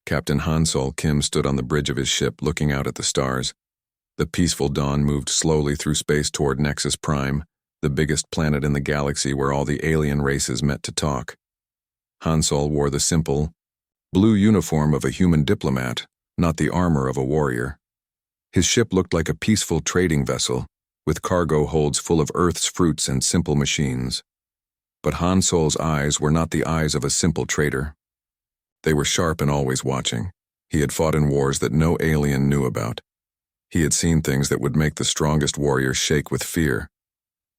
Captain Hansol Kim stood on the bridge of his ship looking out at the stars. The peaceful dawn moved slowly through space toward Nexus Prime, the biggest planet in the galaxy where all the alien races met to talk. Hansol wore the simple, blue uniform of a human diplomat, not the armor of a warrior. His ship looked like a peaceful trading vessel, with cargo holds full of Earth's fruits and simple machines. But Hansol's eyes were not the eyes of a simple trader. They were sharp and always watching. He had fought in wars that no alien knew about. He had seen things that would make the strongest warrior shake with fear.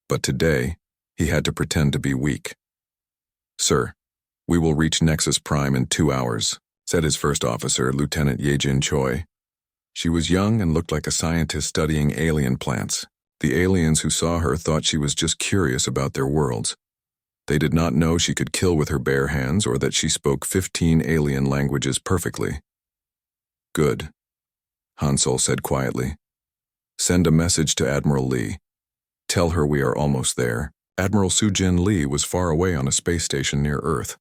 But today, he had to pretend to be weak. "Sir, we will reach Nexus Prime in 2 hours," said his first officer, Lieutenant Yejin Choi. She was young and looked like a scientist studying alien plants. The aliens who saw her thought she was just curious about their worlds. They did not know she could kill with her bare hands or that she spoke 15 alien languages perfectly. "Good," Hansol said quietly. "Send a message to Admiral Lee. Tell her we are almost there." Admiral Sujin Lee was far away on a space station near Earth.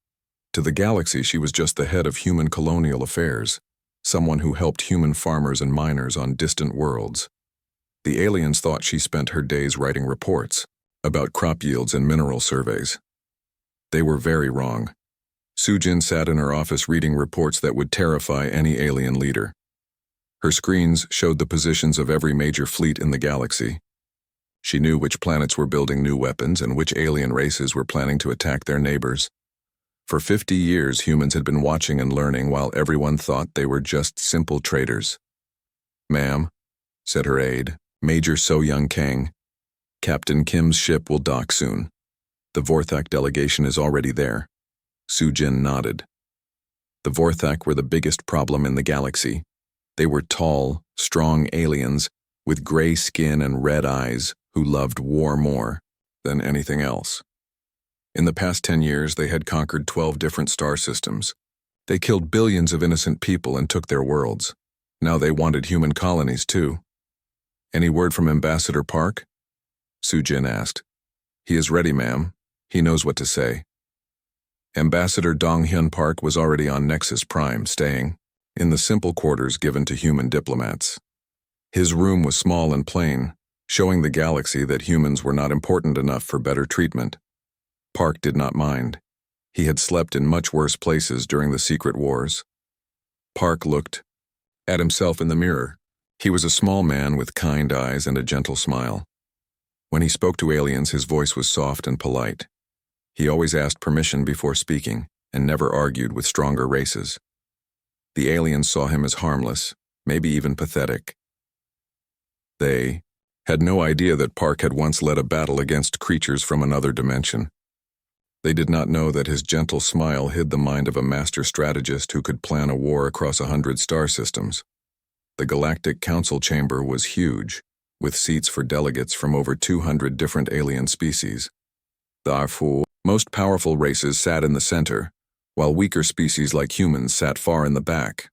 To the galaxy, she was just the head of human colonial affairs, someone who helped human farmers and miners on distant worlds. The aliens thought she spent her days writing reports about crop yields and mineral surveys. They were very wrong. Sujin sat in her office reading reports that would terrify any alien leader. Her screens showed the positions of every major fleet in the galaxy. She knew which planets were building new weapons and which alien races were planning to attack their neighbors. For 50 years, humans had been watching and learning while everyone thought they were just simple traders. "Ma'am," said her aide, Major So-Young Kang, "Captain Kim's ship will dock soon. The Vorthak delegation is already there." Sujin nodded. The Vorthak were the biggest problem in the galaxy. They were tall, strong aliens with gray skin and red eyes who loved war more than anything else. In the past 10 years, they had conquered 12 different star systems. They killed billions of innocent people and took their worlds. Now they wanted human colonies too. "Any word from Ambassador Park?" Sujin asked. "He is ready, ma'am. He knows what to say." Ambassador Dong-hyun Park was already on Nexus Prime, staying in the simple quarters given to human diplomats. His room was small and plain, showing the galaxy that humans were not important enough for better treatment. Park did not mind. He had slept in much worse places during the secret wars. Park looked at himself in the mirror. He was a small man with kind eyes and a gentle smile. When he spoke to aliens, his voice was soft and polite. He always asked permission before speaking and never argued with stronger races. The aliens saw him as harmless, maybe even pathetic. They had no idea that Park had once led a battle against creatures from another dimension. They did not know that his gentle smile hid the mind of a master strategist who could plan a war across 100 star systems. The Galactic Council chamber was huge, with seats for delegates from over 200 different alien species. The HFY, most powerful races, sat in the center, while weaker species like humans sat far in the back.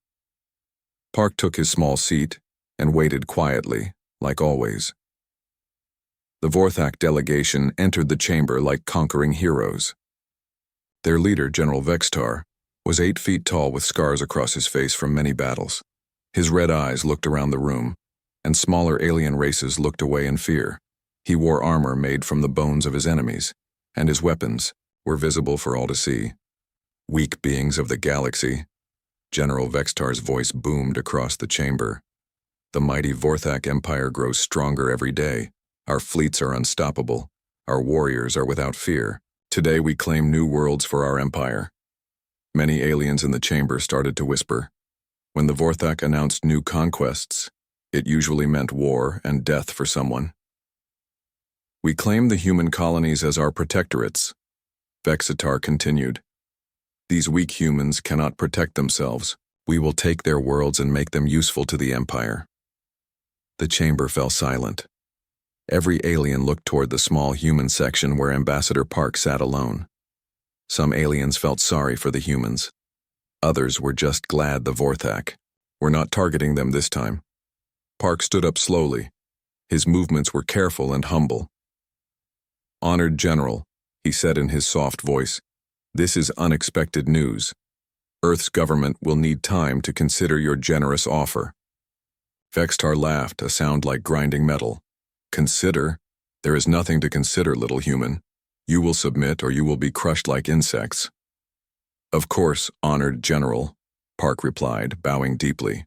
Park took his small seat and waited quietly, like always. The Vorthak delegation entered the chamber like conquering heroes. Their leader, General Vextar, was 8 feet tall with scars across his face from many battles. His red eyes looked around the room, and smaller alien races looked away in fear. He wore armor made from the bones of his enemies, and his weapons were visible for all to see. "Weak beings of the galaxy," General Vextar's voice boomed across the chamber. "The mighty Vorthak Empire grows stronger every day. Our fleets are unstoppable. Our warriors are without fear. Today we claim new worlds for our empire." Many aliens in the chamber started to whisper. When the Vorthak announced new conquests, it usually meant war and death for someone. "We claim the human colonies as our protectorates," Vexitar continued. "These weak humans cannot protect themselves. We will take their worlds and make them useful to the Empire." The chamber fell silent. Every alien looked toward the small human section where Ambassador Park sat alone. Some aliens felt sorry for the humans. Others were just glad the Vorthak were not targeting them this time. Park stood up slowly. His movements were careful and humble. "Honored General," he said in his soft voice, "this is unexpected news. Earth's government will need time to consider your generous offer. Vextar laughed, a sound like grinding metal. Consider? There is nothing to consider, little human. You will submit or you will be crushed like insects. Of course, honored General, Park replied, bowing deeply.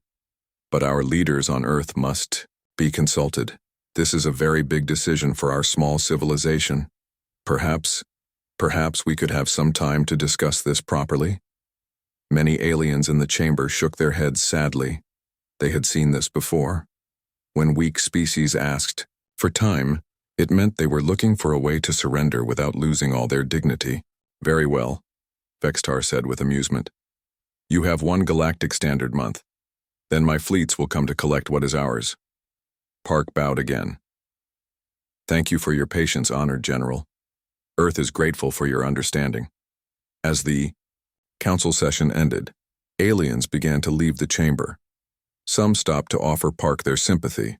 But our leaders on Earth must be consulted. This is a very big decision for our small civilization. Perhaps we could have some time to discuss this properly. Many aliens in the chamber shook their heads sadly. They had seen this before. When weak species asked for time, it meant they were looking for a way to surrender without losing all their dignity. Very well, Vextar said with amusement. You have 1 galactic standard month. Then my fleets will come to collect what is ours. Park bowed again. Thank you for your patience, honored General. Earth is grateful for your understanding. As the council session ended, aliens began to leave the chamber. Some stopped to offer Park their sympathy.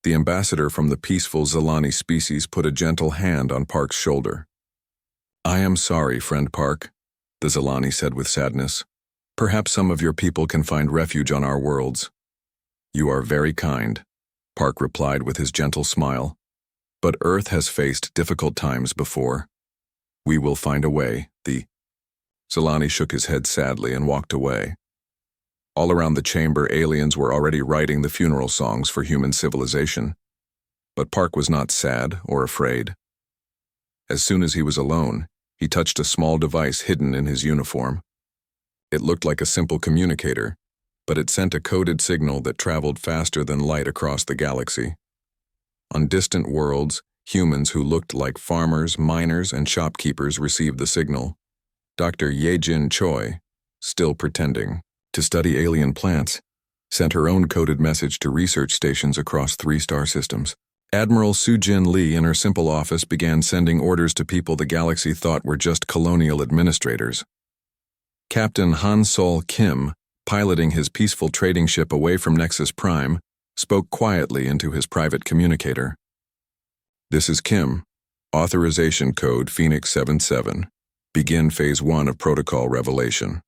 The ambassador from the peaceful Zilani species put a gentle hand on Park's shoulder. I am sorry, friend Park, the Zilani said with sadness. Perhaps some of your people can find refuge on our worlds. You are very kind, Park replied with his gentle smile. But Earth has faced difficult times before. We will find a way, the Zilani shook his head sadly and walked away. All around the chamber, aliens were already writing the funeral songs for human civilization. But Park was not sad or afraid. As soon as he was alone, he touched a small device hidden in his uniform. It looked like a simple communicator, but it sent a coded signal that traveled faster than light across the galaxy. On distant worlds, humans who looked like farmers, miners, and shopkeepers received the signal. Dr. Yejin Choi, still pretending to study alien plants, sent her own coded message to research stations across 3 star systems. Admiral Sujin Lee in her simple office began sending orders to people the galaxy thought were just colonial administrators. Captain Han Sol Kim, piloting his peaceful trading ship away from Nexus Prime, spoke quietly into his private communicator. This is Kim. Authorization code Phoenix 77. Begin Phase 1 of Protocol Revelation.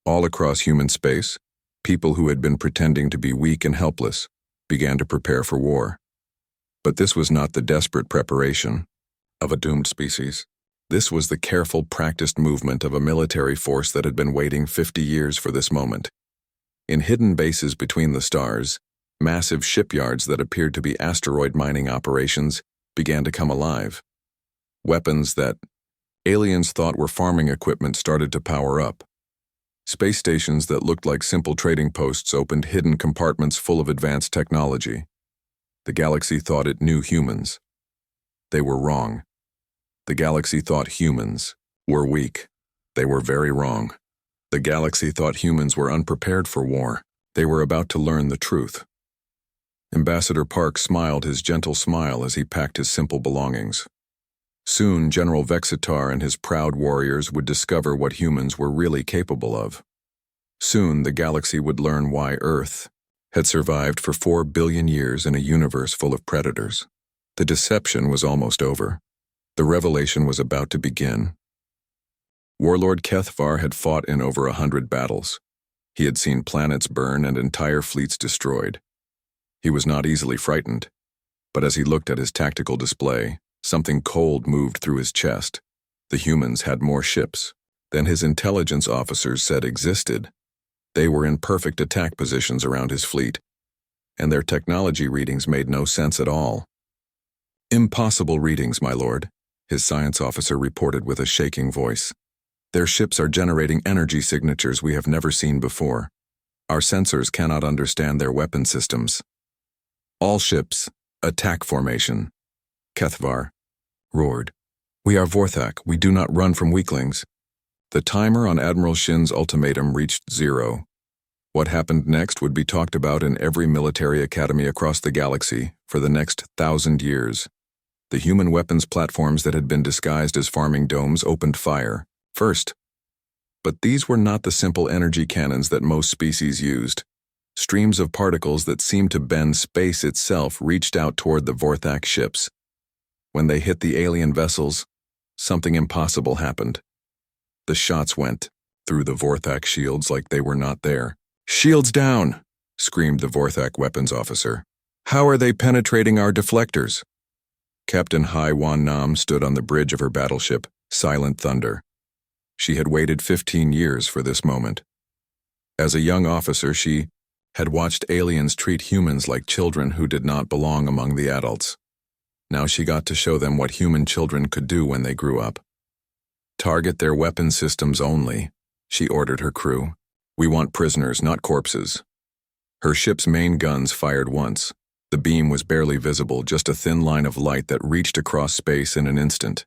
All across human space, people who had been pretending to be weak and helpless began to prepare for war. But this was not the desperate preparation of a doomed species. This was the careful, practiced movement of a military force that had been waiting 50 years for this moment. In hidden bases between the stars, massive shipyards that appeared to be asteroid mining operations began to come alive. Weapons that aliens thought were farming equipment started to power up. Space stations that looked like simple trading posts opened hidden compartments full of advanced technology. The galaxy thought it knew humans. They were wrong. The galaxy thought humans were weak. They were very wrong. The galaxy thought humans were unprepared for war. They were about to learn the truth. Ambassador Park smiled his gentle smile as he packed his simple belongings. Soon, General Vexitar and his proud warriors would discover what humans were really capable of. Soon, the galaxy would learn why Earth had survived for 4 billion years in a universe full of predators. The deception was almost over. The revelation was about to begin. Warlord Kethvar had fought in over 100 battles. He had seen planets burn and entire fleets destroyed. He was not easily frightened, but as he looked at his tactical display, something cold moved through his chest. The humans had more ships than his intelligence officers said existed. They were in perfect attack positions around his fleet, and their technology readings made no sense at all. Impossible readings, my lord, his science officer reported with a shaking voice. Their ships are generating energy signatures we have never seen before. Our sensors cannot understand their weapon systems. All ships, attack formation, Kethvar roared. We are Vorthak, we do not run from weaklings. The timer on Admiral Shin's ultimatum reached 0. What happened next would be talked about in every military academy across the galaxy for the next 1,000 years. The human weapons platforms that had been disguised as farming domes opened fire first. But these were not the simple energy cannons that most species used. Streams of particles that seemed to bend space itself reached out toward the Vorthak ships. When they hit the alien vessels, something impossible happened. The shots went through the Vorthak shields like they were not there. "Shields down!" screamed the Vorthak weapons officer. "How are they penetrating our deflectors?" Captain Hai Wan Nam stood on the bridge of her battleship, Silent Thunder. She had waited 15 years for this moment. As a young officer, she had watched aliens treat humans like children who did not belong among the adults. Now she got to show them what human children could do when they grew up. "Target their weapon systems only," she ordered her crew. "We want prisoners, not corpses." Her ship's main guns fired once. The beam was barely visible, just a thin line of light that reached across space in an instant.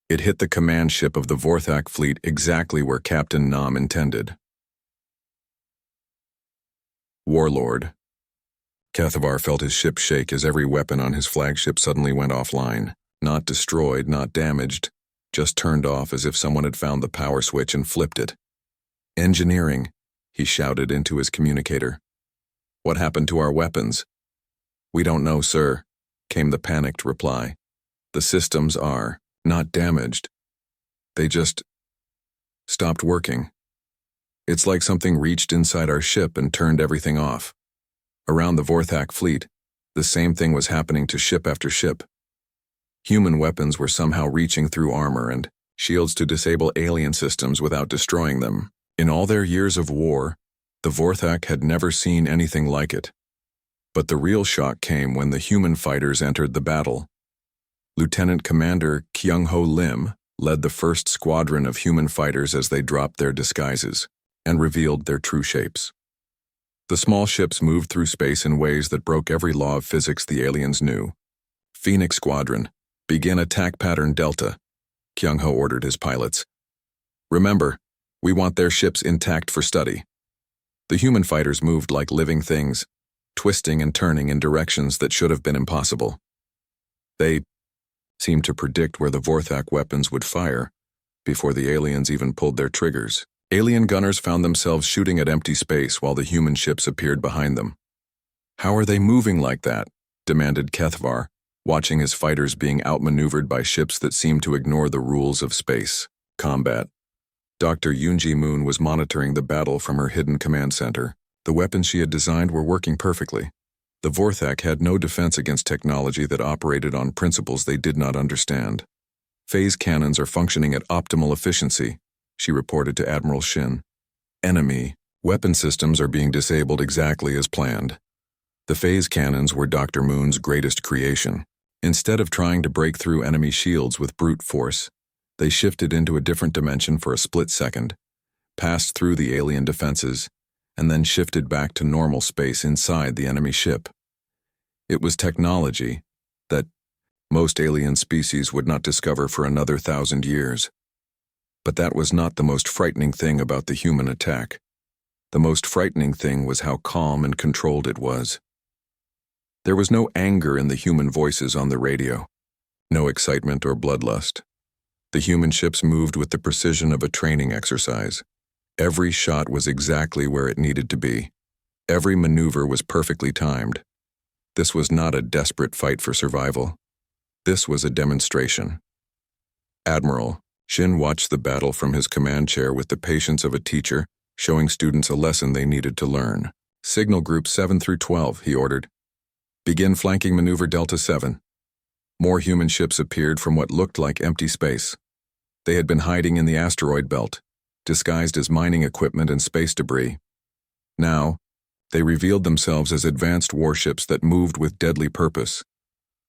It hit the command ship of the Vorthak fleet exactly where Captain Nam intended. Warlord. Cathavar felt his ship shake as every weapon on his flagship suddenly went offline. Not destroyed, not damaged, just turned off as if someone had found the power switch and flipped it. "Engineering," he shouted into his communicator. "What happened to our weapons?" "We don't know, sir," came the panicked reply. "The systems are not damaged. They just stopped working. It's like something reached inside our ship and turned everything off." Around the Vorthak fleet, the same thing was happening to ship after ship. Human weapons were somehow reaching through armor and shields to disable alien systems without destroying them. In all their years of war, the Vorthak had never seen anything like it. But the real shock came when the human fighters entered the battle. Lieutenant Commander Kyung-ho Lim led the first squadron of human fighters as they dropped their disguises and revealed their true shapes. The small ships moved through space in ways that broke every law of physics the aliens knew. "Phoenix Squadron, begin attack pattern Delta," Kyung-ho ordered his pilots. "Remember, we want their ships intact for study." The human fighters moved like living things, twisting and turning in directions that should have been impossible. They seemed to predict where the Vorthak weapons would fire before the aliens even pulled their triggers. Alien gunners found themselves shooting at empty space while the human ships appeared behind them. "How are they moving like that?" demanded Kethvar, watching his fighters being outmaneuvered by ships that seemed to ignore the rules of space combat. Dr. Yoonji Moon was monitoring the battle from her hidden command center. The weapons she had designed were working perfectly. The Vorthak had no defense against technology that operated on principles they did not understand. "Phase cannons are functioning at optimal efficiency," she reported to Admiral Shin. "Enemy weapon systems are being disabled exactly as planned." The phase cannons were Dr. Moon's greatest creation. Instead of trying to break through enemy shields with brute force, they shifted into a different dimension for a split second, passed through the alien defenses, and then shifted back to normal space inside the enemy ship. It was technology that most alien species would not discover for another 1,000 years. But that was not the most frightening thing about the human attack. The most frightening thing was how calm and controlled it was. There was no anger in the human voices on the radio, no excitement or bloodlust. The human ships moved with the precision of a training exercise. Every shot was exactly where it needed to be. Every maneuver was perfectly timed. This was not a desperate fight for survival. This was a demonstration. Admiral Shin watched the battle from his command chair with the patience of a teacher, showing students a lesson they needed to learn. "Signal groups 7 through 12, he ordered. "Begin flanking maneuver Delta 7. More human ships appeared from what looked like empty space. They had been hiding in the asteroid belt, disguised as mining equipment and space debris. Now, they revealed themselves as advanced warships that moved with deadly purpose.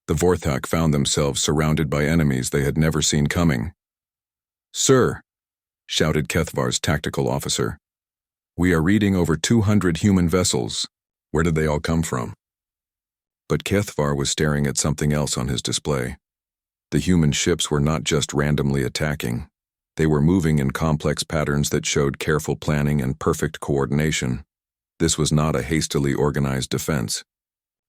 The Vorthak found themselves surrounded by enemies they had never seen coming. "Sir," shouted Kethvar's tactical officer, "we are reading over 200 human vessels. Where did they all come from?" But Kethvar was staring at something else on his display. The human ships were not just randomly attacking. They were moving in complex patterns that showed careful planning and perfect coordination. This was not a hastily organized defense.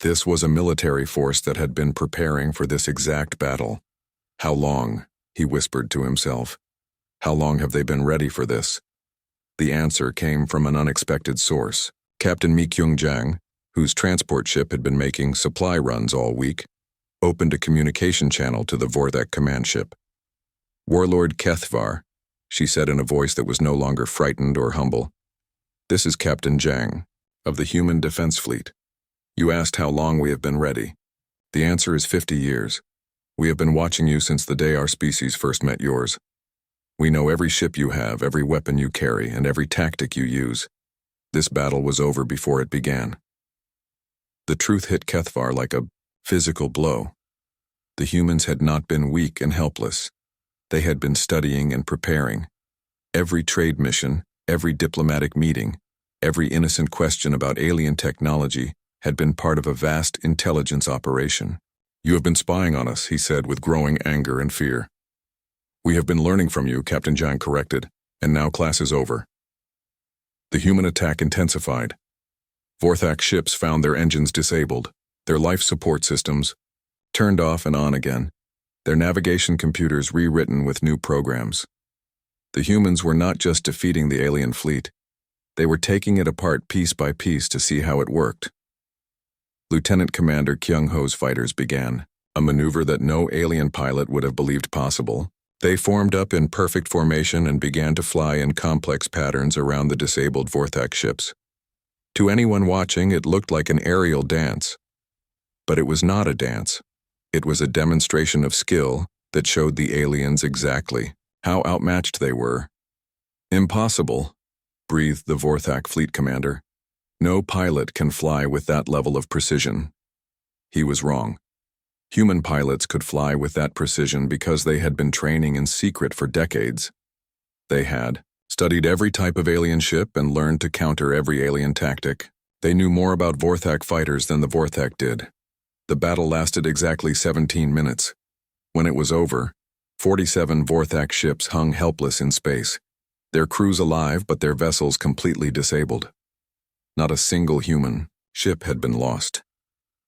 This was a military force that had been preparing for this exact battle. "How long?" he whispered to himself. "How long have they been ready for this?" The answer came from an unexpected source. Captain Mi Kyung-jang, whose transport ship had been making supply runs all week, opened a communication channel to the Vorthak command ship. "Warlord Kethvar, she said in a voice that was no longer frightened or humble. "This is Captain Zhang, of the Human Defense Fleet. You asked how long we have been ready. The answer is 50 years. We have been watching you since the day our species first met yours. We know every ship you have, every weapon you carry, and every tactic you use. This battle was over before it began." The truth hit Kethvar like a physical blow. The humans had not been weak and helpless. They had been studying and preparing. Every trade mission, every diplomatic meeting, every innocent question about alien technology had been part of a vast intelligence operation. "You have been spying on us," he said with growing anger and fear. "We have been learning from you," Captain Zhang corrected, "and now class is over." The human attack intensified. Vorthak ships found their engines disabled, their life support systems turned off and on again, their navigation computers rewritten with new programs. The humans were not just defeating the alien fleet, they were taking it apart piece by piece to see how it worked. Lieutenant Commander Kyung-ho's fighters began, a maneuver that no alien pilot would have believed possible. They formed up in perfect formation and began to fly in complex patterns around the disabled Vorthak ships. To anyone watching, it looked like an aerial dance. But it was not a dance. It was a demonstration of skill that showed the aliens exactly how outmatched they were. "Impossible," breathed the Vorthak fleet commander. "No pilot can fly with that level of precision." He was wrong. Human pilots could fly with that precision because they had been training in secret for decades. They had studied every type of alien ship and learned to counter every alien tactic. They knew more about Vorthak fighters than the Vorthak did. The battle lasted exactly 17 minutes. When it was over, 47 Vorthak ships hung helpless in space, their crews alive but their vessels completely disabled. Not a single human ship had been lost.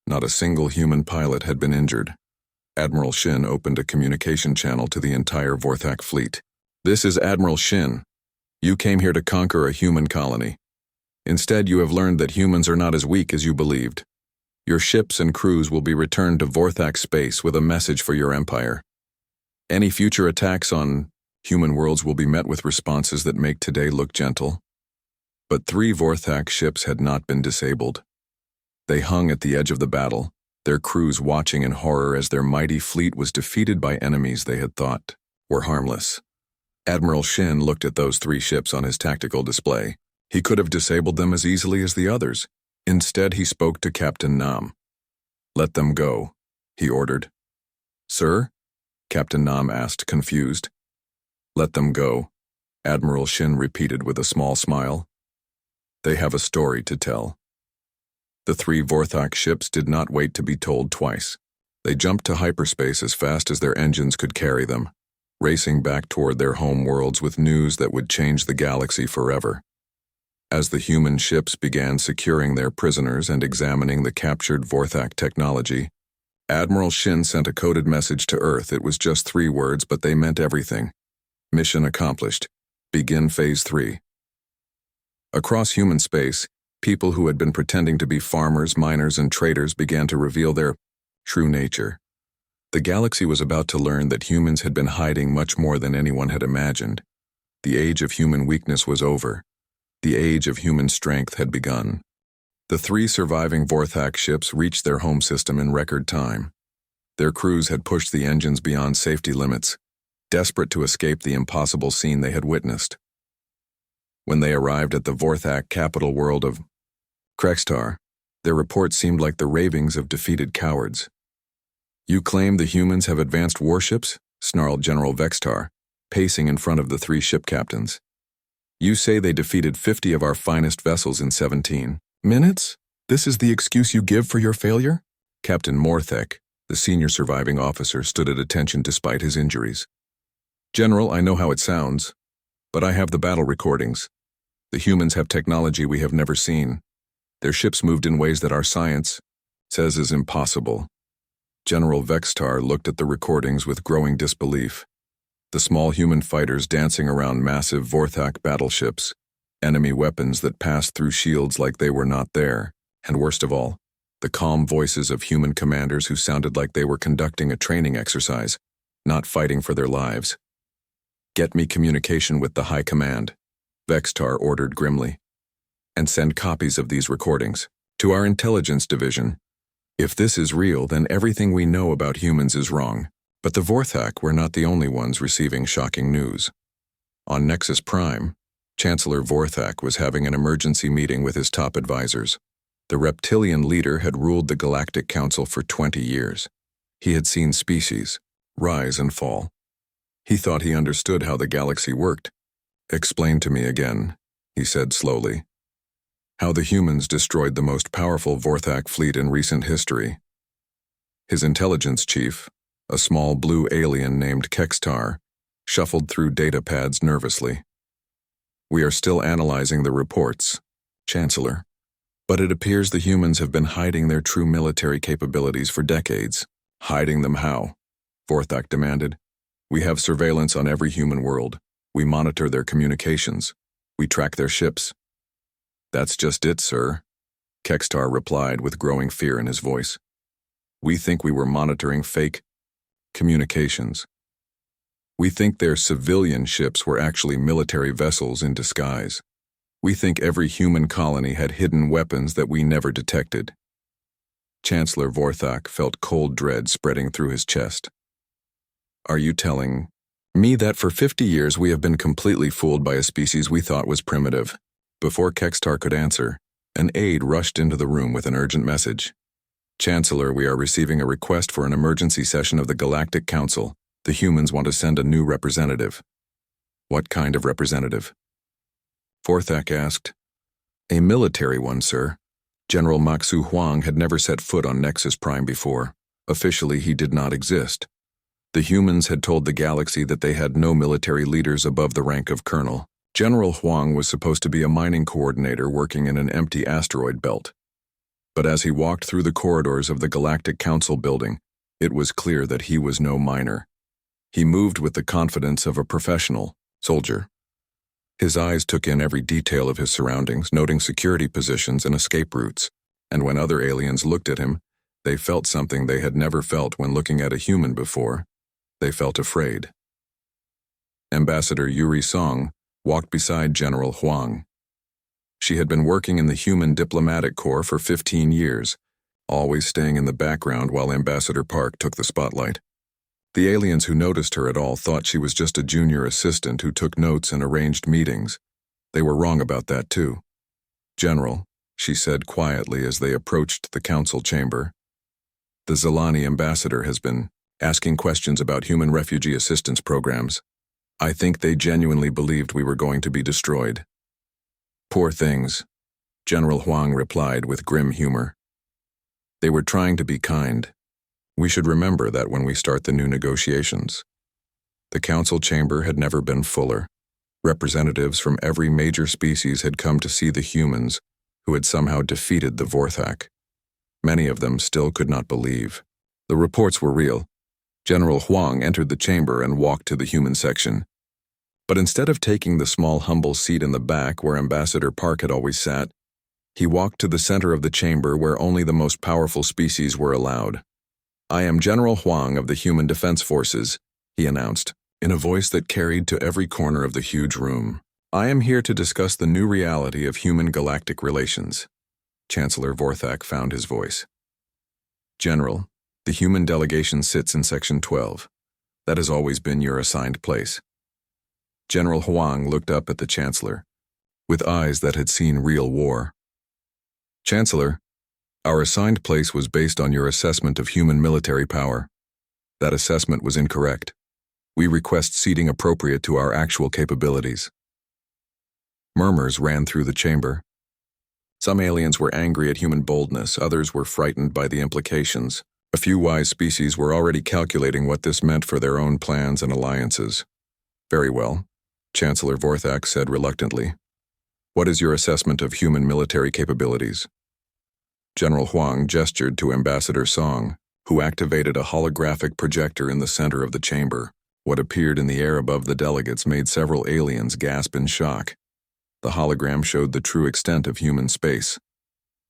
Not a single human pilot had been injured. Admiral Shin opened a communication channel to the entire Vorthak fleet. "This is Admiral Shin. You came here to conquer a human colony. Instead, you have learned that humans are not as weak as you believed. Your ships and crews will be returned to Vorthak space with a message for your empire. Any future attacks on human worlds will be met with responses that make today look gentle." But 3 Vorthak ships had not been disabled. They hung at the edge of the battle, their crews watching in horror as their mighty fleet was defeated by enemies they had thought were harmless. Admiral Shin looked at those 3 ships on his tactical display. He could have disabled them as easily as the others. Instead, he spoke to Captain Nam. "Let them go," he ordered. "Sir?" Captain Nam asked, confused. "Let them go," Admiral Shin repeated with a small smile. "They have a story to tell." The 3 Vorthak ships did not wait to be told twice. They jumped to hyperspace as fast as their engines could carry them, racing back toward their home worlds with news that would change the galaxy forever. As the human ships began securing their prisoners and examining the captured Vorthak technology, Admiral Shin sent a coded message to Earth. It was just 3 words, but they meant everything. "Mission accomplished. Begin Phase 3. Across human space, people who had been pretending to be farmers, miners, and traders began to reveal their true nature. The galaxy was about to learn that humans had been hiding much more than anyone had imagined. The age of human weakness was over. The age of human strength had begun. The 3 surviving Vorthak ships reached their home system in record time. Their crews had pushed the engines beyond safety limits, desperate to escape the impossible scene they had witnessed. When they arrived at the Vorthak capital world of Krextar, their report seemed like the ravings of defeated cowards. "You claim the humans have advanced warships?" snarled General Vextar, pacing in front of the 3 ship captains. "You say they defeated 50 of our finest vessels in 17 minutes? This is the excuse you give for your failure?" Captain Morthek, the senior surviving officer, stood at attention despite his injuries. "General, I know how it sounds, but I have the battle recordings. The humans have technology we have never seen. Their ships moved in ways that our science says is impossible." General Vextar looked at the recordings with growing disbelief. The small human fighters dancing around massive Vorthak battleships, enemy weapons that passed through shields like they were not there, and worst of all, the calm voices of human commanders who sounded like they were conducting a training exercise, not fighting for their lives. Get me communication with the High Command, Vextar ordered grimly, and send copies of these recordings to our intelligence division. If this is real, then everything we know about humans is wrong. But the Vorthak were not the only ones receiving shocking news. On Nexus Prime, Chancellor Vorthak was having an emergency meeting with his top advisors. The reptilian leader had ruled the Galactic Council for 20 years. He had seen species rise and fall. He thought he understood how the galaxy worked. Explain to me again, he said slowly, how the humans destroyed the most powerful Vorthak fleet in recent history. His intelligence chief, a small blue alien named Kextar, shuffled through data pads nervously. We are still analyzing the reports, Chancellor, but it appears the humans have been hiding their true military capabilities for decades. Hiding them how? Vorthak demanded. We have surveillance on every human world. We monitor their communications. We track their ships. That's just it, sir, Kextar replied with growing fear in his voice. We think we were monitoring fake communications. We think their civilian ships were actually military vessels in disguise. We think every human colony had hidden weapons that we never detected. Chancellor Vorthak felt cold dread spreading through his chest. Are you telling me that for 50 years we have been completely fooled by a species we thought was primitive? Before Kextar could answer, an aide rushed into the room with an urgent message. Chancellor, we are receiving a request for an emergency session of the Galactic Council. The humans want to send a new representative. What kind of representative? Vorthak asked. A military one, sir. General Maxu Huang had never set foot on Nexus Prime before. Officially, he did not exist. The humans had told the galaxy that they had no military leaders above the rank of colonel. General Huang was supposed to be a mining coordinator working in an empty asteroid belt. But as he walked through the corridors of the Galactic Council building, it was clear that he was no miner. He moved with the confidence of a professional soldier. His eyes took in every detail of his surroundings, noting security positions and escape routes, and when other aliens looked at him, they felt something they had never felt when looking at a human before. They felt afraid. Ambassador Yuri Song walked beside General Huang. She had been working in the Human Diplomatic Corps for 15 years, always staying in the background while Ambassador Park took the spotlight. The aliens who noticed her at all thought she was just a junior assistant who took notes and arranged meetings. They were wrong about that too. General, she said quietly as they approached the council chamber, the Zilani ambassador has been asking questions about human refugee assistance programs. I think they genuinely believed we were going to be destroyed. Poor things, General Huang replied with grim humor. They were trying to be kind. We should remember that when we start the new negotiations. The council chamber had never been fuller. Representatives from every major species had come to see the humans who had somehow defeated the Vorthak. Many of them still could not believe. The reports were real. General Huang entered the chamber and walked to the human section. But instead of taking the small humble seat in the back where Ambassador Park had always sat, he walked to the center of the chamber where only the most powerful species were allowed. I am General Huang of the Human Defense Forces, he announced, in a voice that carried to every corner of the huge room. I am here to discuss the new reality of human-galactic relations. Chancellor Vorthak found his voice. General, the human delegation sits in Section 12. That has always been your assigned place. General Huang looked up at the Chancellor, with eyes that had seen real war. Chancellor, our assigned place was based on your assessment of human military power. That assessment was incorrect. We request seating appropriate to our actual capabilities. Murmurs ran through the chamber. Some aliens were angry at human boldness, others were frightened by the implications. A few wise species were already calculating what this meant for their own plans and alliances. Very well, Chancellor Vorthak said reluctantly. What is your assessment of human military capabilities? General Huang gestured to Ambassador Song, who activated a holographic projector in the center of the chamber. What appeared in the air above the delegates made several aliens gasp in shock. The hologram showed the true extent of human space.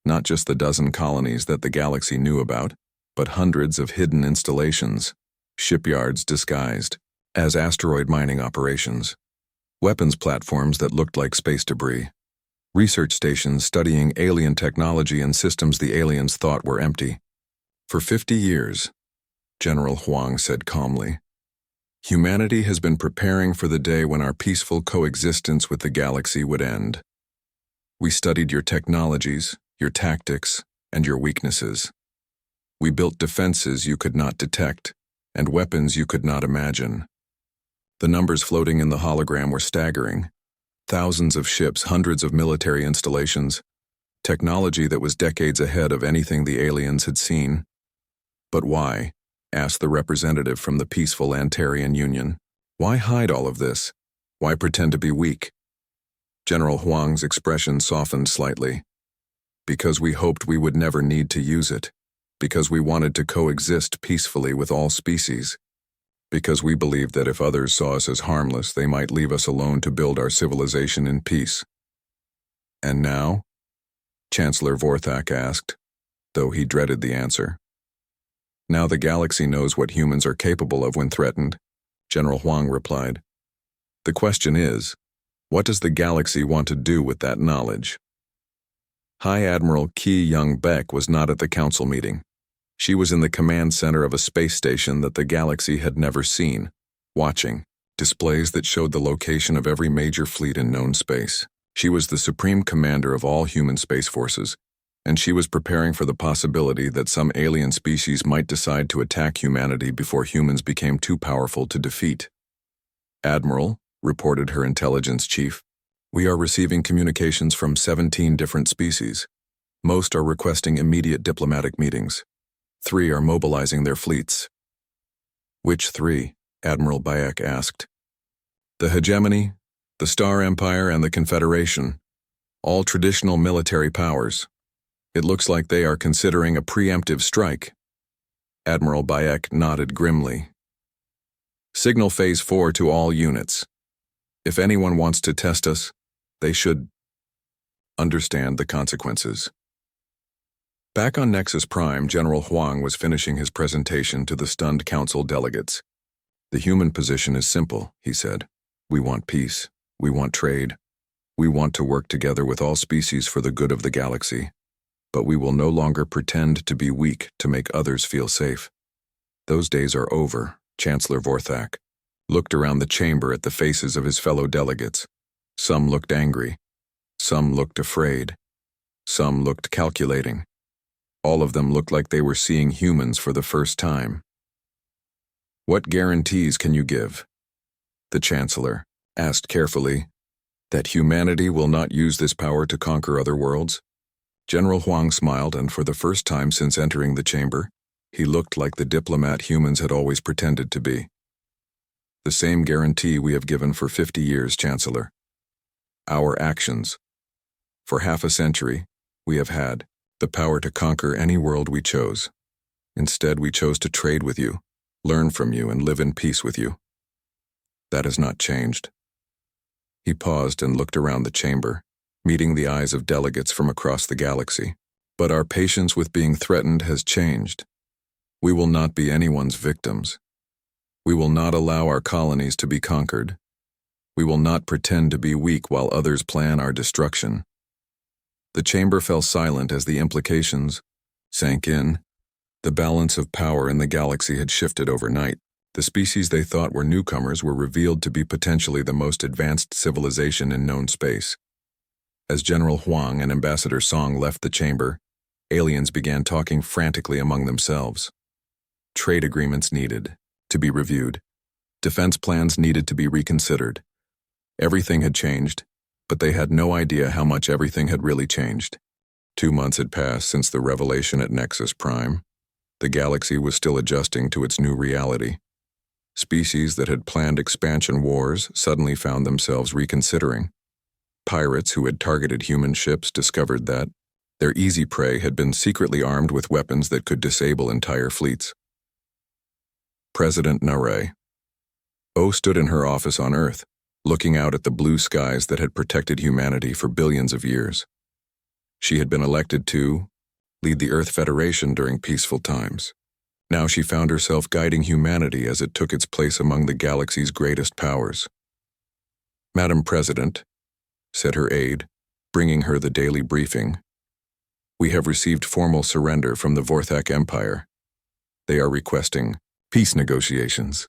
Not just the dozen colonies that the galaxy knew about, but hundreds of hidden installations, shipyards disguised, as asteroid mining operations, weapons platforms that looked like space debris, research stations studying alien technology and systems the aliens thought were empty. For 50 years, General Huang said calmly, humanity has been preparing for the day when our peaceful coexistence with the galaxy would end. We studied your technologies, your tactics, and your weaknesses. We built defenses you could not detect, and weapons you could not imagine. The numbers floating in the hologram were staggering. Thousands of ships, hundreds of military installations, technology that was decades ahead of anything the aliens had seen. But why? Asked the representative from the peaceful Antarian Union. Why hide all of this? Why pretend to be weak? General Huang's expression softened slightly. Because we hoped we would never need to use it. Because we wanted to coexist peacefully with all species. Because we believed that if others saw us as harmless, they might leave us alone to build our civilization in peace. And now? Chancellor Vorthak asked, though he dreaded the answer. Now the galaxy knows what humans are capable of when threatened, General Huang replied. The question is, what does the galaxy want to do with that knowledge? High Admiral Ki Young-Baek was not at the council meeting. She was in the command center of a space station that the galaxy had never seen, watching displays that showed the location of every major fleet in known space. She was the supreme commander of all human space forces, and she was preparing for the possibility that some alien species might decide to attack humanity before humans became too powerful to defeat. Admiral, reported her intelligence chief, we are receiving communications from 17 different species. Most are requesting immediate diplomatic meetings. 3 are mobilizing their fleets. Which 3? Admiral Bayek asked. The Hegemony, the Star Empire, and the Confederation, all traditional military powers. It looks like they are considering a preemptive strike. Admiral Bayek nodded grimly. Signal Phase 4 to all units. If anyone wants to test us, they should understand the consequences. Back on Nexus Prime, General Huang was finishing his presentation to the stunned council delegates. The human position is simple, he said. We want peace. We want trade. We want to work together with all species for the good of the galaxy. But we will no longer pretend to be weak to make others feel safe. Those days are over, Chancellor Vorthak looked around the chamber at the faces of his fellow delegates. Some looked angry. Some looked afraid. Some looked calculating. All of them looked like they were seeing humans for the first time. What guarantees can you give? The Chancellor asked carefully. That humanity will not use this power to conquer other worlds? General Huang smiled, and for the first time since entering the chamber, he looked like the diplomat humans had always pretended to be. The same guarantee we have given for 50 years, Chancellor. Our actions. For half a century, we have had the power to conquer any world we chose. Instead, we chose to trade with you, learn from you, and live in peace with you. That has not changed. He paused and looked around the chamber, meeting the eyes of delegates from across the galaxy. But our patience with being threatened has changed. We will not be anyone's victims. We will not allow our colonies to be conquered. We will not pretend to be weak while others plan our destruction. The chamber fell silent as the implications sank in. The balance of power in the galaxy had shifted overnight. The species they thought were newcomers were revealed to be potentially the most advanced civilization in known space. As General Huang and Ambassador Song left the chamber, aliens began talking frantically among themselves. Trade agreements needed to be reviewed. Defense plans needed to be reconsidered. Everything had changed, but they had no idea how much everything had really changed. 2 months had passed since the revelation at Nexus Prime. The galaxy was still adjusting to its new reality. Species that had planned expansion wars suddenly found themselves reconsidering. Pirates who had targeted human ships discovered that their easy prey had been secretly armed with weapons that could disable entire fleets. President Narration stood in her office on Earth, looking out at the blue skies that had protected humanity for billions of years. She had been elected to lead the Earth Federation during peaceful times. Now she found herself guiding humanity as it took its place among the galaxy's greatest powers. "Madam President," said her aide, bringing her the daily briefing, "we have received formal surrender from the Vorthak Empire. They are requesting peace negotiations."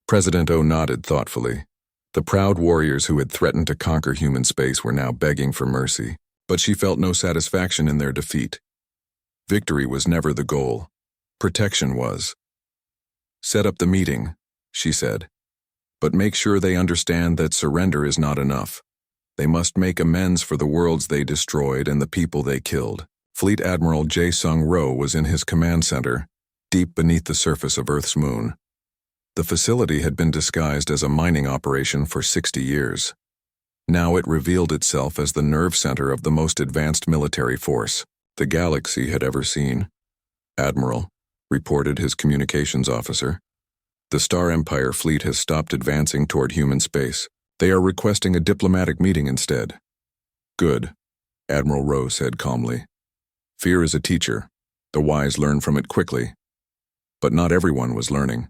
President O nodded thoughtfully. The proud warriors who had threatened to conquer human space were now begging for mercy, but she felt no satisfaction in their defeat. Victory was never the goal. Protection was. "Set up the meeting," she said, "but make sure they understand that surrender is not enough. They must make amends for the worlds they destroyed and the people they killed." Fleet Admiral Jae Sung-ro was in his command center, deep beneath the surface of Earth's moon. The facility had been disguised as a mining operation for 60 years. Now it revealed itself as the nerve center of the most advanced military force the galaxy had ever seen. "Admiral," reported his communications officer, "the Star Empire fleet has stopped advancing toward human space. They are requesting a diplomatic meeting instead." "Good," Admiral Rowe said calmly. "Fear is a teacher. The wise learn from it quickly." But not everyone was learning.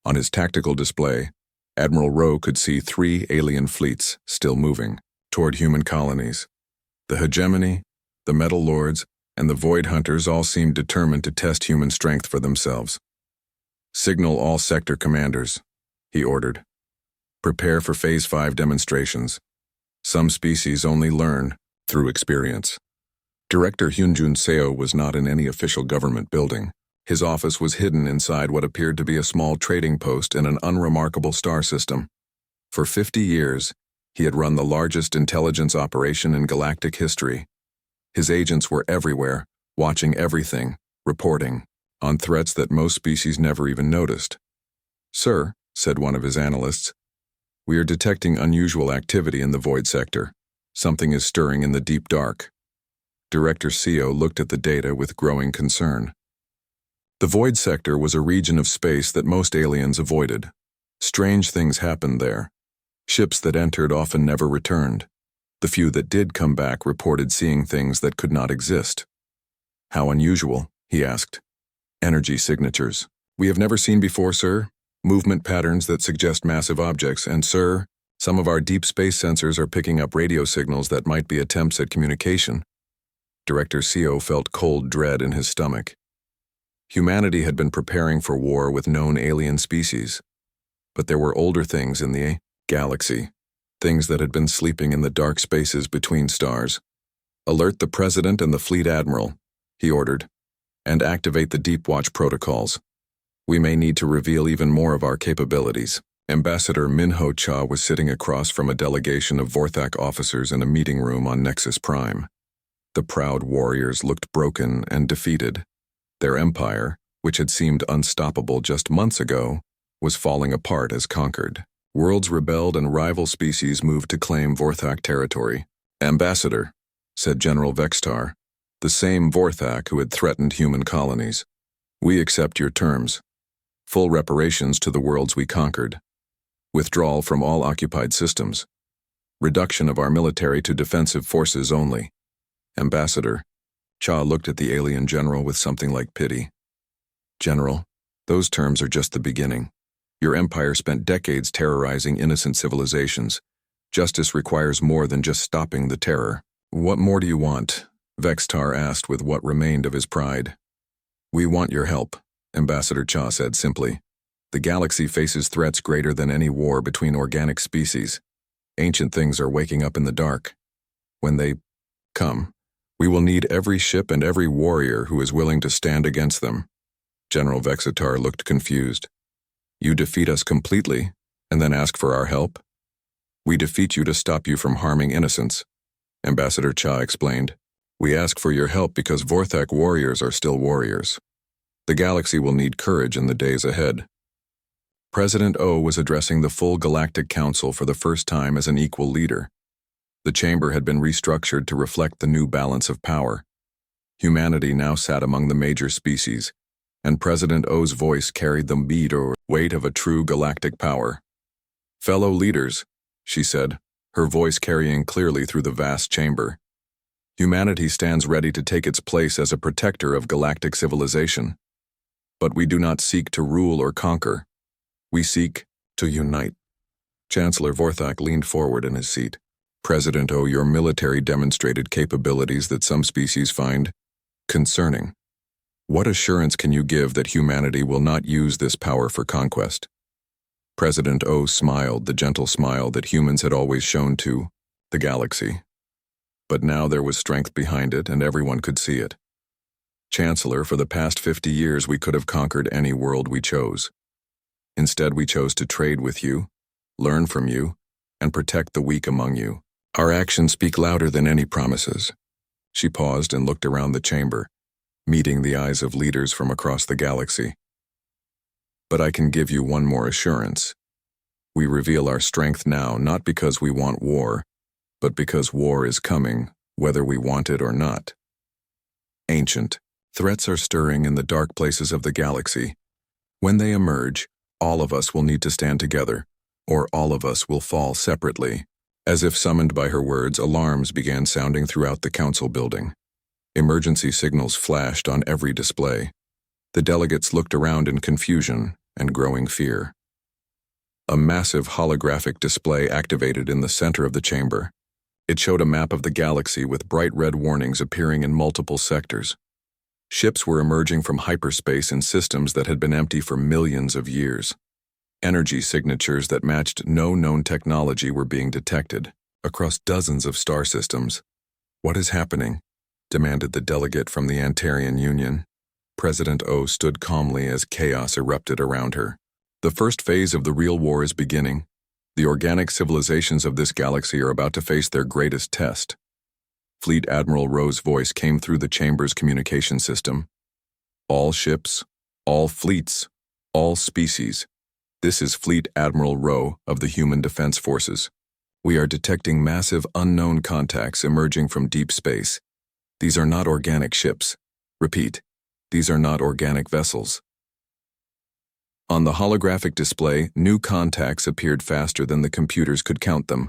On his tactical display, Admiral Rowe could see 3 alien fleets still moving toward human colonies. The hegemony, the Metal Lords, and the Void Hunters all seemed determined to test human strength for themselves. "Signal all sector commanders," he ordered. "Prepare for Phase 5 demonstrations. Some species only learn through experience." Director Hyunjun Seo was not in any official government building. His office was hidden inside what appeared to be a small trading post in an unremarkable star system. For 50 years, he had run the largest intelligence operation in galactic history. His agents were everywhere, watching everything, reporting on threats that most species never even noticed. "Sir," said one of his analysts, "we are detecting unusual activity in the void sector. Something is stirring in the deep dark." Director Seo looked at the data with growing concern. The void sector was a region of space that most aliens avoided. Strange things happened there. Ships that entered often never returned. The few that did come back reported seeing things that could not exist. "How unusual?" he asked. "Energy signatures. We have never seen before, sir. Movement patterns that suggest massive objects, and sir, some of our deep space sensors are picking up radio signals that might be attempts at communication." Director Seo felt cold dread in his stomach. Humanity had been preparing for war with known alien species. But there were older things in the galaxy, things that had been sleeping in the dark spaces between stars. "Alert the President and the Fleet Admiral," he ordered, "and activate the Deep Watch protocols. We may need to reveal even more of our capabilities." Ambassador Minho Cha was sitting across from a delegation of Vorthak officers in a meeting room on Nexus Prime. The proud warriors looked broken and defeated. Their empire, which had seemed unstoppable just months ago, was falling apart as conquered. Worlds rebelled and rival species moved to claim Vorthak territory. "Ambassador," said General Vextar, the same Vorthak who had threatened human colonies, "we accept your terms. Full reparations to the worlds we conquered. Withdrawal from all occupied systems. Reduction of our military to defensive forces only." Ambassador, Cha looked at the alien general with something like pity. "General, those terms are just the beginning. Your empire spent decades terrorizing innocent civilizations. Justice requires more than just stopping the terror." "What more do you want?" Vextar asked with what remained of his pride. "We want your help," Ambassador Cha said simply. "The galaxy faces threats greater than any war between organic species. Ancient things are waking up in the dark. When they come, we will need every ship and every warrior who is willing to stand against them." General Vexitar looked confused. "You defeat us completely, and then ask for our help?" "We defeat you to stop you from harming innocents," Ambassador Cha explained. "We ask for your help because Vorthak warriors are still warriors. The galaxy will need courage in the days ahead." President O was addressing the full Galactic Council for the first time as an equal leader. The chamber had been restructured to reflect the new balance of power. Humanity now sat among the major species, and President O's voice carried the beat or weight of a true galactic power. "Fellow leaders," she said, her voice carrying clearly through the vast chamber, "humanity stands ready to take its place as a protector of galactic civilization. But we do not seek to rule or conquer. We seek to unite. Chancellor Vorthak leaned forward in his seat. President O, your military demonstrated capabilities that some species find concerning. What assurance can you give that humanity will not use this power for conquest? President O smiled, the gentle smile that humans had always shown to the galaxy. But now there was strength behind it, and everyone could see it. Chancellor, for the past 50 years we could have conquered any world we chose. Instead, we chose to trade with you, learn from you, and protect the weak among you. Our actions speak louder than any promises. She paused and looked around the chamber, meeting the eyes of leaders from across the galaxy. But I can give you one more assurance. We reveal our strength now, not because we want war, but because war is coming, whether we want it or not. Ancient, threats are stirring in the dark places of the galaxy. When they emerge, all of us will need to stand together, or all of us will fall separately. As if summoned by her words, alarms began sounding throughout the council building. Emergency signals flashed on every display. The delegates looked around in confusion and growing fear. A massive holographic display activated in the center of the chamber. It showed a map of the galaxy with bright red warnings appearing in multiple sectors. Ships were emerging from hyperspace in systems that had been empty for millions of years. Energy signatures that matched no known technology were being detected across dozens of star systems. What is happening? Demanded the delegate from the Antarian Union. President O stood calmly as chaos erupted around her. The first phase of the real war is beginning. The organic civilizations of this galaxy are about to face their greatest test. Fleet Admiral Rowe's voice came through the chamber's communication system. All ships, all fleets, all species. This is Fleet Admiral Rowe of the Human Defense Forces. We are detecting massive unknown contacts emerging from deep space. These are not organic ships. Repeat, these are not organic vessels. On the holographic display, new contacts appeared faster than the computers could count them.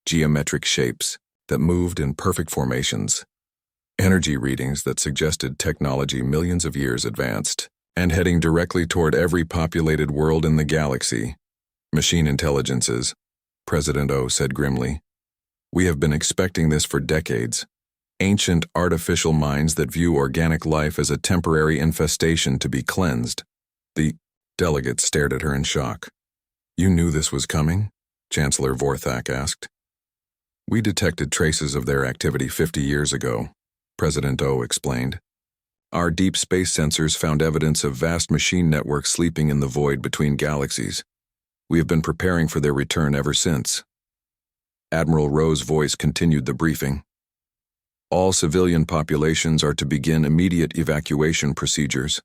Geometric shapes that moved in perfect formations. Energy readings that suggested technology millions of years advanced, and heading directly toward every populated world in the galaxy. Machine intelligences, President O said grimly. We have been expecting this for decades. Ancient artificial minds that view organic life as a temporary infestation to be cleansed. The delegate stared at her in shock. You knew this was coming? Chancellor Vorthak asked. We detected traces of their activity 50 years ago, President O explained. Our deep space sensors found evidence of vast machine networks sleeping in the void between galaxies. We have been preparing for their return ever since. Admiral Rowe's voice continued the briefing. All civilian populations are to begin immediate evacuation procedures.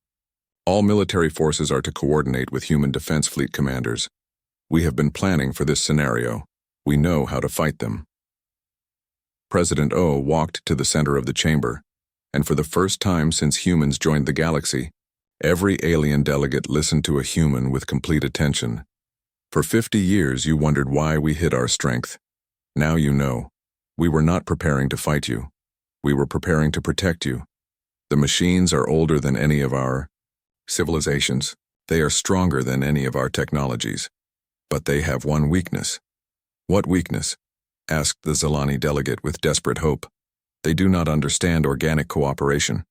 All military forces are to coordinate with human defense fleet commanders. We have been planning for this scenario. We know how to fight them. President O walked to the center of the chamber, and for the first time since humans joined the galaxy, every alien delegate listened to a human with complete attention. For 50 years you wondered why we hid our strength. Now you know. We were not preparing to fight you. We were preparing to protect you. The machines are older than any of our civilizations. They are stronger than any of our technologies. But they have one weakness. What weakness? Asked the Zilani delegate with desperate hope. They do not understand organic cooperation.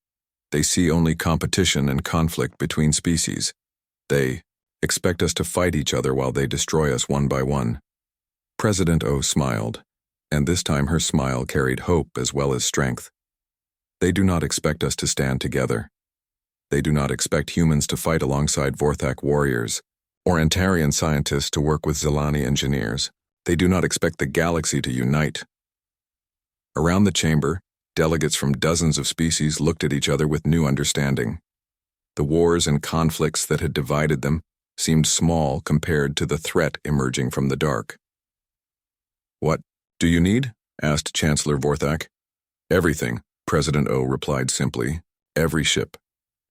They see only competition and conflict between species. They expect us to fight each other while they destroy us one by one. President O smiled, and this time her smile carried hope as well as strength. They do not expect us to stand together. They do not expect humans to fight alongside Vorthak warriors, or Antarian scientists to work with Zilani engineers. They do not expect the galaxy to unite. Around the chamber, delegates from dozens of species looked at each other with new understanding. The wars and conflicts that had divided them seemed small compared to the threat emerging from the dark. What do you need? Asked Chancellor Vorthak. Everything, President O replied simply. Every ship,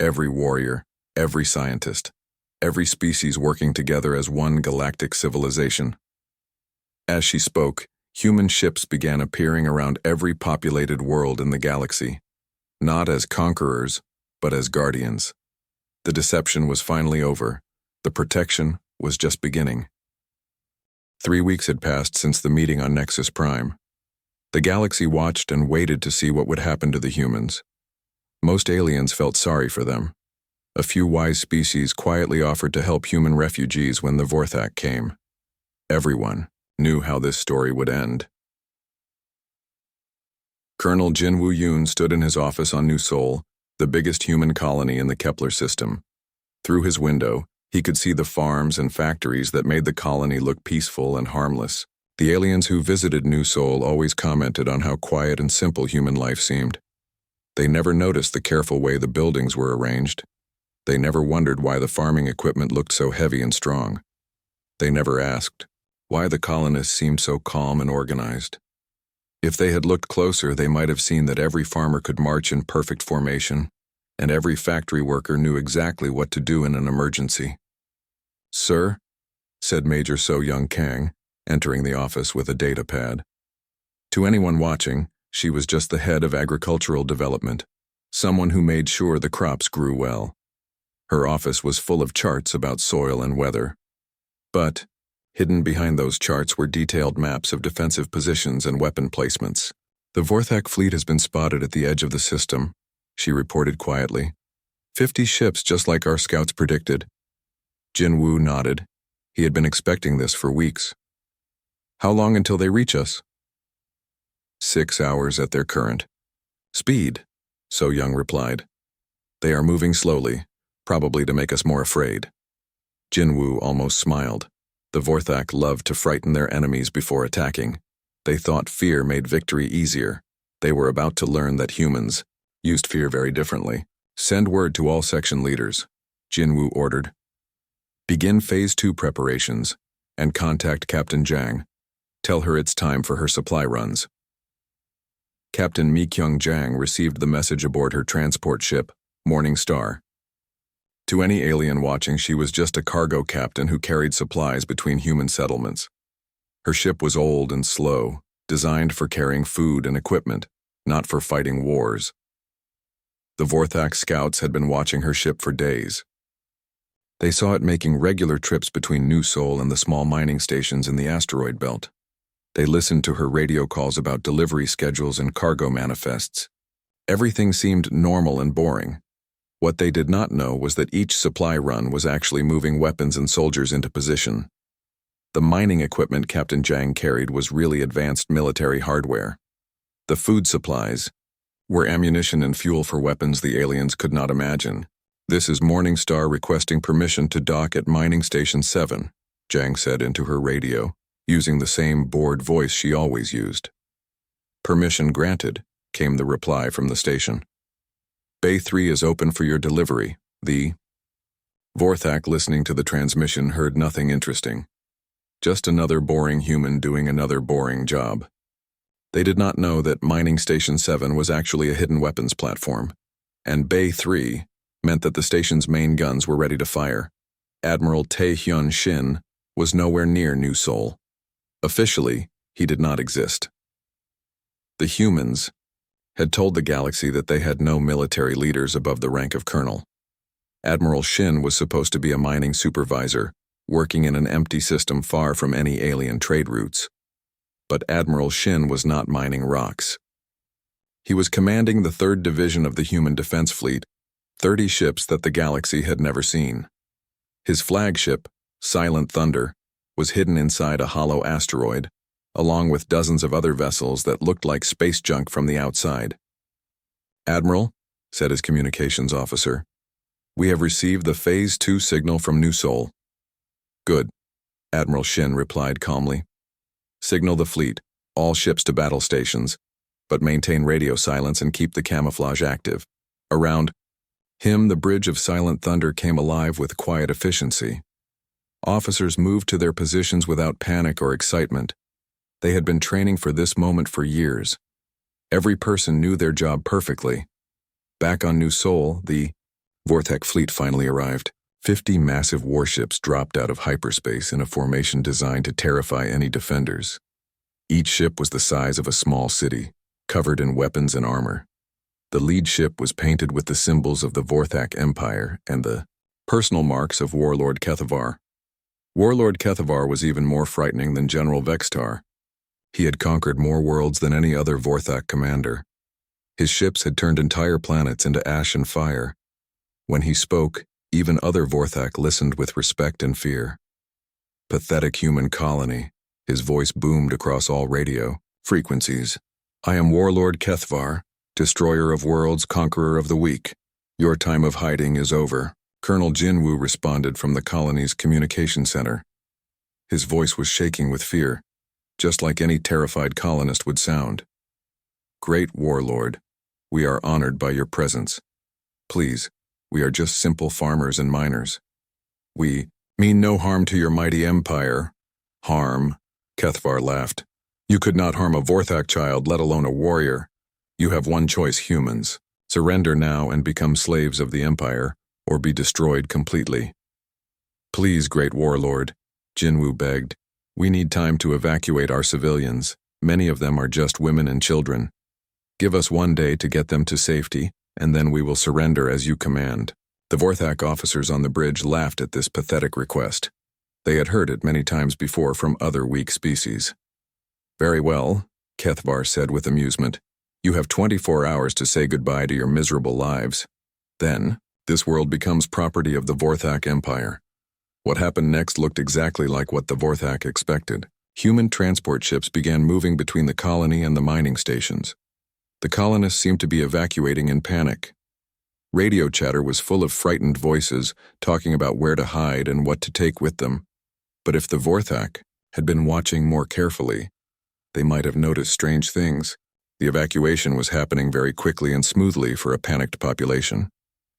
every warrior, every scientist, every species working together as one galactic civilization. As she spoke, human ships began appearing around every populated world in the galaxy, not as conquerors, but as guardians. The deception was finally over. The protection was just beginning. 3 weeks had passed since the meeting on Nexus Prime. The galaxy watched and waited to see what would happen to the humans. Most aliens felt sorry for them. A few wise species quietly offered to help human refugees when the Vorthak came. Everyone knew how this story would end. Colonel Jin Woo-yoon stood in his office on New Sol, the biggest human colony in the Kepler system. Through his window, he could see the farms and factories that made the colony look peaceful and harmless. The aliens who visited New Sol always commented on how quiet and simple human life seemed. They never noticed the careful way the buildings were arranged. They never wondered why the farming equipment looked so heavy and strong. They never asked why the colonists seemed so calm and organized. If they had looked closer, they might have seen that every farmer could march in perfect formation, and every factory worker knew exactly what to do in an emergency. "Sir," said Major So Young Kang, entering the office with a data pad. To anyone watching, she was just the head of agricultural development, someone who made sure the crops grew well. Her office was full of charts about soil and weather. But hidden behind those charts were detailed maps of defensive positions and weapon placements. "The Vorthak fleet has been spotted at the edge of the system," she reported quietly. 50 ships just like our scouts predicted." Jin Woo nodded. He had been expecting this for weeks. "How long until they reach us?" 6 hours at their current speed, So Young replied. "They are moving slowly, probably to make us more afraid." Jin Woo almost smiled. The Vorthak loved to frighten their enemies before attacking. They thought fear made victory easier. They were about to learn that humans used fear very differently. "Send word to all section leaders," Jin Woo ordered. "Begin Phase 2 preparations, and contact Captain Jang. Tell her it's time for her supply runs." Captain Mi Kyung Jang received the message aboard her transport ship, Morning Star. To any alien watching, she was just a cargo captain who carried supplies between human settlements. Her ship was old and slow, designed for carrying food and equipment, not for fighting wars. The Vorthak scouts had been watching her ship for days. They saw it making regular trips between New Sol and the small mining stations in the asteroid belt. They listened to her radio calls about delivery schedules and cargo manifests. Everything seemed normal and boring. What they did not know was that each supply run was actually moving weapons and soldiers into position. The mining equipment Captain Jang carried was really advanced military hardware. The food supplies were ammunition and fuel for weapons the aliens could not imagine. "This is Morning Star requesting permission to dock at Mining Station 7, Jang said into her radio, using the same bored voice she always used. "Permission granted," came the reply from the station. "Bay 3 is open for your delivery." The Vorthak, listening to the transmission, heard nothing interesting. Just another boring human doing another boring job. They did not know that Mining Station 7 was actually a hidden weapons platform, and Bay 3 meant that the station's main guns were ready to fire. Admiral Tae-hyun Shin was nowhere near New Sol. Officially, he did not exist. The humans had told the galaxy that they had no military leaders above the rank of colonel. Admiral Shin was supposed to be a mining supervisor, working in an empty system far from any alien trade routes. But Admiral Shin was not mining rocks. He was commanding the 3rd Division of the Human Defense Fleet, 30 ships that the galaxy had never seen. His flagship, Silent Thunder, was hidden inside a hollow asteroid, along with dozens of other vessels that looked like space junk from the outside. "Admiral," said his communications officer, "we have received the Phase 2 signal from New Sol." "Good," Admiral Shin replied calmly. "Signal the fleet, all ships to battle stations, but maintain radio silence and keep the camouflage active." Around him, the bridge of Silent Thunder came alive with quiet efficiency. Officers moved to their positions without panic or excitement. They had been training for this moment for years. Every person knew their job perfectly. Back on New Sol, the Vorthak fleet finally arrived. 50 massive warships dropped out of hyperspace in a formation designed to terrify any defenders. Each ship was the size of a small city, covered in weapons and armor. The lead ship was painted with the symbols of the Vorthak Empire and the Personal marks of Warlord Kethavar. Warlord Kethavar was even more frightening than General Vextar. He had conquered more worlds than any other Vorthak commander. His ships had turned entire planets into ash and fire. When he spoke, even other Vorthak listened with respect and fear. Pathetic human colony. His voice boomed across all radio frequencies. I am Warlord Kethavar, destroyer of worlds, conqueror of the weak. Your time of hiding is over. Colonel Jinwoo responded from the colony's communication center. His voice was shaking with fear, just like any terrified colonist would sound. Great Warlord, we are honored by your presence. Please, we are just simple farmers and miners. We mean no harm to your mighty empire. Harm? Kethavar laughed. You could not harm a Vorthak child, let alone a warrior. You have one choice, humans. Surrender now and become slaves of the Empire, or be destroyed completely. Please, Great Warlord, Jinwoo begged. We need time to evacuate our civilians. Many of them are just women and children. Give us 1 day to get them to safety, and then we will surrender as you command. The Vorthak officers on the bridge laughed at this pathetic request. They had heard it many times before from other weak species. Very well, Kethavar said with amusement. You have 24 hours to say goodbye to your miserable lives. Then, this world becomes property of the Vorthak Empire. What happened next looked exactly like what the Vorthak expected. Human transport ships began moving between the colony and the mining stations. The colonists seemed to be evacuating in panic. Radio chatter was full of frightened voices, talking about where to hide and what to take with them. But if the Vorthak had been watching more carefully, they might have noticed strange things. The evacuation was happening very quickly and smoothly for a panicked population.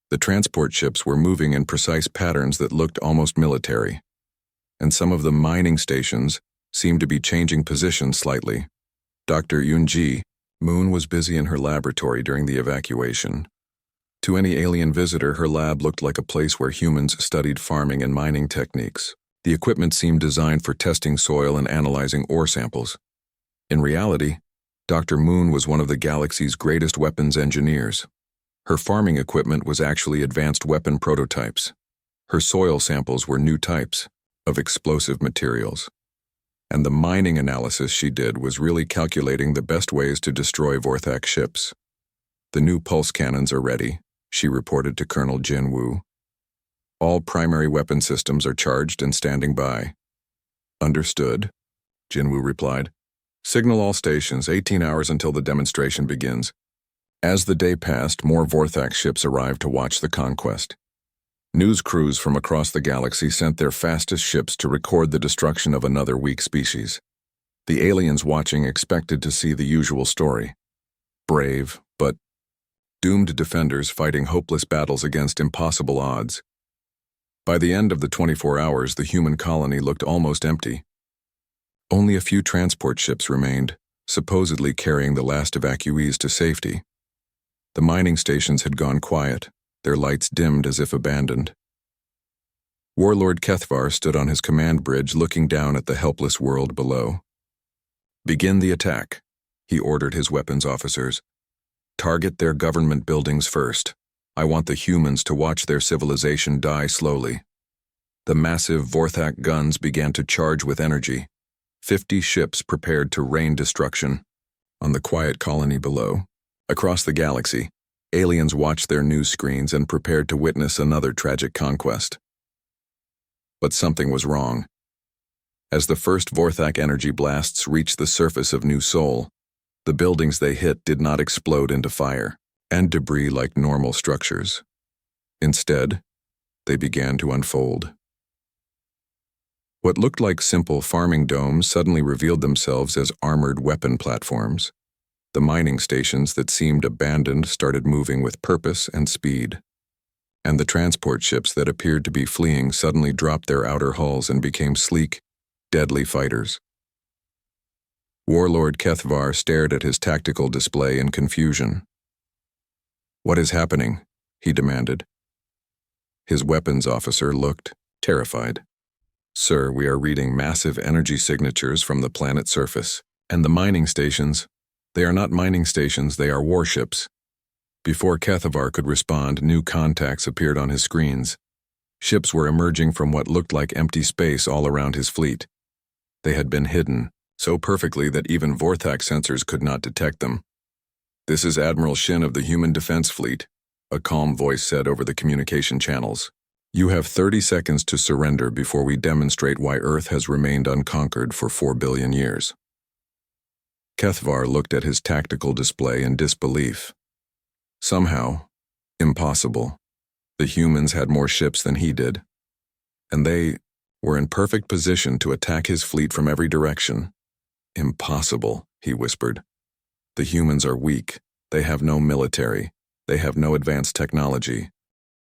The transport ships were moving in precise patterns that looked almost military. And some of the mining stations seemed to be changing positions slightly. Dr. Yunji Moon was busy in her laboratory during the evacuation. To any alien visitor, her lab looked like a place where humans studied farming and mining techniques. The equipment seemed designed for testing soil and analyzing ore samples. In reality, Dr. Moon was one of the galaxy's greatest weapons engineers. Her farming equipment was actually advanced weapon prototypes. Her soil samples were new types of explosive materials. And the mining analysis she did was really calculating the best ways to destroy Vorthak ships. The new pulse cannons are ready, she reported to Colonel Jinwoo. All primary weapon systems are charged and standing by. Understood, Jinwoo replied. Signal all stations, 18 hours until the demonstration begins. As the day passed, more Vorthak ships arrived to watch the conquest. News crews from across the galaxy sent their fastest ships to record the destruction of another weak species. The aliens watching expected to see the usual story. Brave, but doomed defenders fighting hopeless battles against impossible odds. By the end of the 24 hours, the human colony looked almost empty. Only a few transport ships remained, supposedly carrying the last evacuees to safety. The mining stations had gone quiet, their lights dimmed as if abandoned. Warlord Kethavar stood on his command bridge looking down at the helpless world below. Begin the attack, he ordered his weapons officers. Target their government buildings first. I want the humans to watch their civilization die slowly. The massive Vorthak guns began to charge with energy. 50 ships prepared to rain destruction. On the quiet colony below, across the galaxy, aliens watched their news screens and prepared to witness another tragic conquest. But something was wrong. As the first Vorthak energy blasts reached the surface of New Sol, the buildings they hit did not explode into fire and debris like normal structures. Instead, they began to unfold. What looked like simple farming domes suddenly revealed themselves as armored weapon platforms. The mining stations that seemed abandoned started moving with purpose and speed. And the transport ships that appeared to be fleeing suddenly dropped their outer hulls and became sleek, deadly fighters. Warlord Kethavar stared at his tactical display in confusion. What is happening? He demanded. His weapons officer looked terrified. Sir, we are reading massive energy signatures from the planet's surface. And the mining stations, they are not mining stations, they are warships. Before Kethavar could respond, new contacts appeared on his screens. Ships were emerging from what looked like empty space all around his fleet. They had been hidden, so perfectly that even Vorthak sensors could not detect them. "This is Admiral Shin of the Human Defense Fleet," a calm voice said over the communication channels. "You have 30 seconds to surrender before we demonstrate why Earth has remained unconquered for 4 billion years. Kethvar looked at his tactical display in disbelief. Somehow, impossible, the humans had more ships than he did, and they were in perfect position to attack his fleet from every direction. "Impossible," he whispered. "The humans are weak. They have no military. They have no advanced technology.